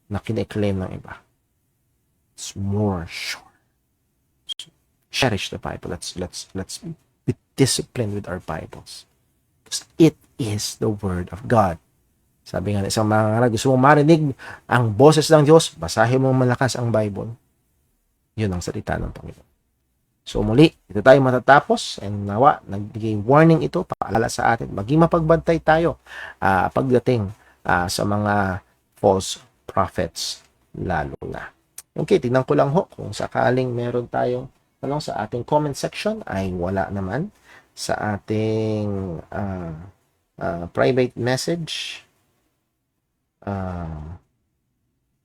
na kine-claim ng iba, it's more sure. So, cherish the Bible. Let's be disciplined with our Bibles. Because it is the Word of God. Sabi nga ng isang mga gusto mong marinig ang boses ng Diyos, basahin mo malakas ang Bible. Yun ang salita ng Panginoon. So muli, ito tayo matatapos, and nawa, nagbigay warning ito, paalala sa atin, maging mapagbantay tayo pagdating sa mga false prophets lalo na. Okay, tingnan ko lang ho kung sakaling meron tayong tanong sa ating comment section. Ay wala naman. Sa ating private message,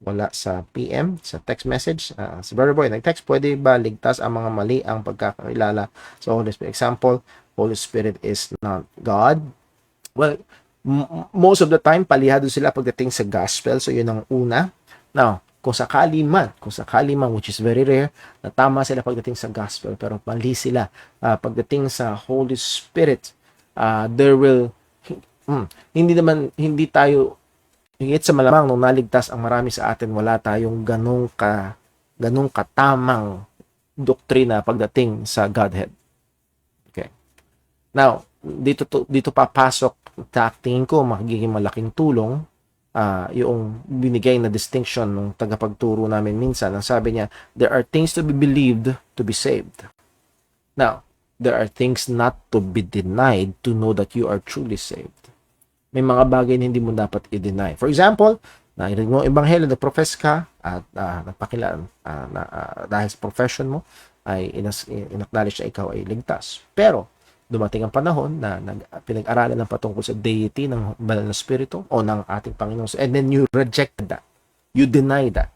wala sa PM, sa text message. Si Brother Boy, nag-text, pwede ba ligtas ang mga mali ang pagkakilala sa Holy Spirit? Example, Holy Spirit is not God. Well, most of the time, palihado sila pagdating sa gospel. So, yun ang una. Now, kung sakali man, which is very rare, na tama sila pagdating sa gospel, pero mali sila pagdating sa Holy Spirit, there will, hindi tayo, higit sa malamang, nung naligtas ang marami sa atin, wala tayong ganong katamang doktrina pagdating sa Godhead. Okay. Now, dito papasok, tingin ko, magiging malaking tulong yung binigay na distinction ng tagapagturo namin minsan. Ang sabi niya, there are things to be believed to be saved. Now, there are things not to be denied to know that you are truly saved. May mga bagay na hindi mo dapat i-deny. For example, narinig mo ang ebanghelyo, nag-profess ka at nagpakilaan dahil sa profession mo ay in-acknowledge na ikaw ay ligtas. Pero dumating ang panahon na pinag-aralan ng patungkol sa deity ng banal na spirito o ng ating Panginoon, and then you rejected that, you deny that.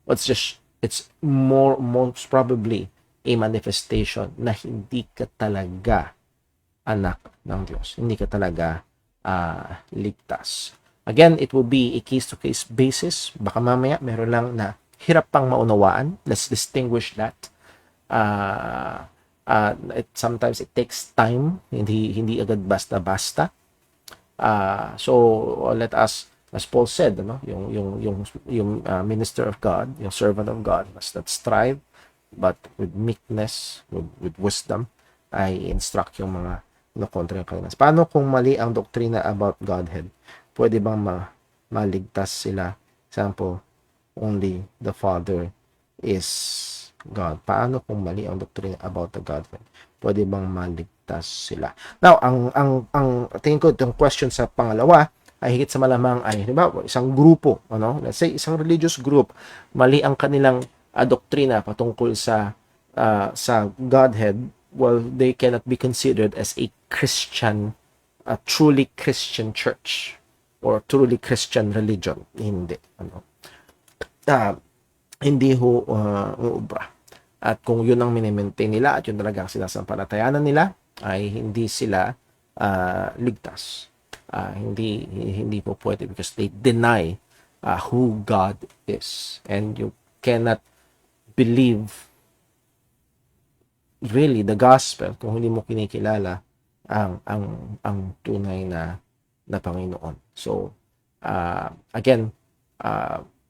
It's most probably a manifestation na hindi ka talaga anak ng Diyos, hindi ka talaga ligtas. Again, it will be a case-to-case basis. Baka mamaya meron lang na hirap pang maunawaan. Let's distinguish that. Sometimes it takes time, hindi agad basta-basta. So let us, as Paul said, yung minister of God, yung servant of God, must not strive, but with meekness, with wisdom, ay instruct yung mga kontra yung kalinas. Paano kung mali ang doktrina about Godhead? Pwede bang maligtas sila? Example, only the Father is God. Paano kung mali ang doktrina about the Godhead? Pwede bang maligtas sila? Now, ang tingin ko itong question sa pangalawa ay higit sa malamang ay, di ba, isang grupo, let's say isang religious group, mali ang kanilang doktrina patungkol sa Godhead. Well, they cannot be considered as a truly Christian church or truly Christian religion. Hindi. Hindi uubra. At kung yun ang minimaintain nila at yun talaga ang sinasampalatayanan nila, ay hindi sila ligtas. Hindi po pwede because they deny who God is. And you cannot believe really the gospel kung hindi mo kinikilala ang tunay na Panginoon. So again,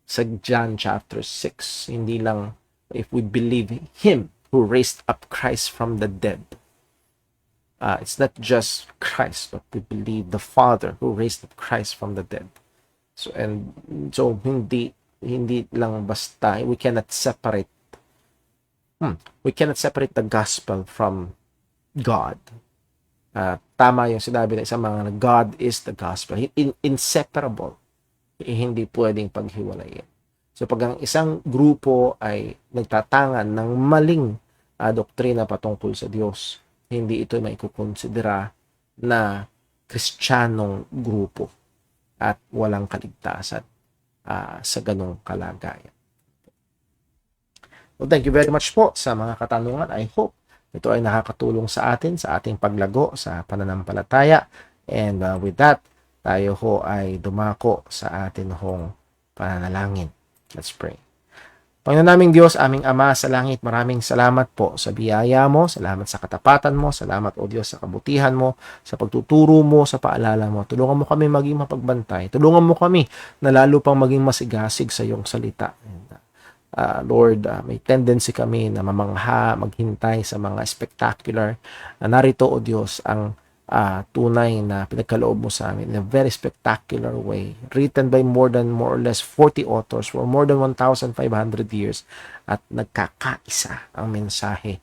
sa John chapter 6, hindi lang if we believe him who raised up Christ from the dead, it's not just Christ, but we believe the Father who raised up Christ from the dead. So hindi lang basta, we cannot separate We cannot separate the gospel from God. Tama yung sinabi ng isang mga God is the gospel. Inseparable. Hindi pwedeng paghiwalayin. So pag ang isang grupo ay nagtatangan ng maling doktrina patungkol sa Diyos, hindi ito maikukonsidera na Kristiyanong grupo at walang kaligtasan sa ganong kalagayan. Well, thank you very much po sa mga katanungan. I hope ito ay nakakatulong sa atin, sa ating paglago sa pananampalataya. And with that, tayo ho ay dumako sa atin hong pananalangin. Let's pray. Panginoon naming Diyos, aming Ama sa langit, maraming salamat po sa biyaya mo, salamat sa katapatan mo, salamat o Diyos sa kabutihan mo, sa pagtuturo mo, sa paalala mo. Tulungan mo kami maging mapagbantay. Tulungan mo kami na lalo pang maging masigasig sa iyong salita. Lord, may tendency kami na mamangha, maghintay sa mga spectacular. Narito, O Diyos, ang tunay na pinagkaloob mo sa amin in a very spectacular way. Written by more or less 40 authors for more than 1,500 years. At nagkakaisa ang mensahe.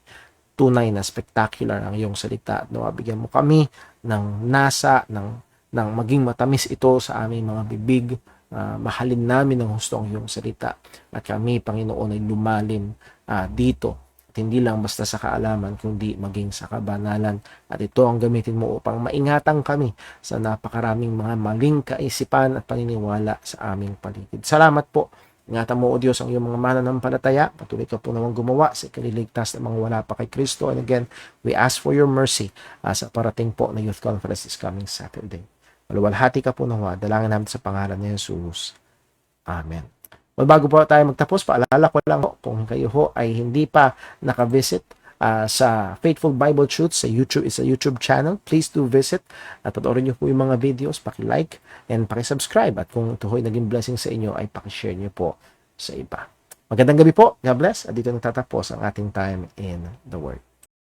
Tunay na spectacular ang iyong salita. Nawabigyan mo kami ng nasa, ng maging matamis ito sa aming mga bibig. Mahalin namin ng husto ang iyong salita at kami, Panginoon, ay lumalim dito at hindi lang basta sa kaalaman kundi maging sa kabanalan at ito ang gamitin mo upang maingatan kami sa napakaraming mga maling kaisipan at paniniwala sa aming paligid. Salamat po. Ingatan mo, O Diyos, ang iyong mga mananampalataya. Patuloy ka po naman gumawa sa ikaliligtas ng mga wala pa kay Kristo. And again, we ask for your mercy sa parating po na youth conference this coming Saturday. Maluwalhati ka po nawa. Dalangin namin sa pangalan ni Jesus. Amen. Well, bago po tayo magtapos, paalala ko lang po, kung kayo ho ay hindi pa nakavisit sa Faithful Bible Truths sa YouTube, is a YouTube channel, please do visit at panoorin niyo po yung mga videos, paki-like and paki-subscribe at kung ito ho'y naging blessing sa inyo ay paki-share niyo po sa iba. Magandang gabi po. God bless. At dito nagtatapos ang ating time in the Word.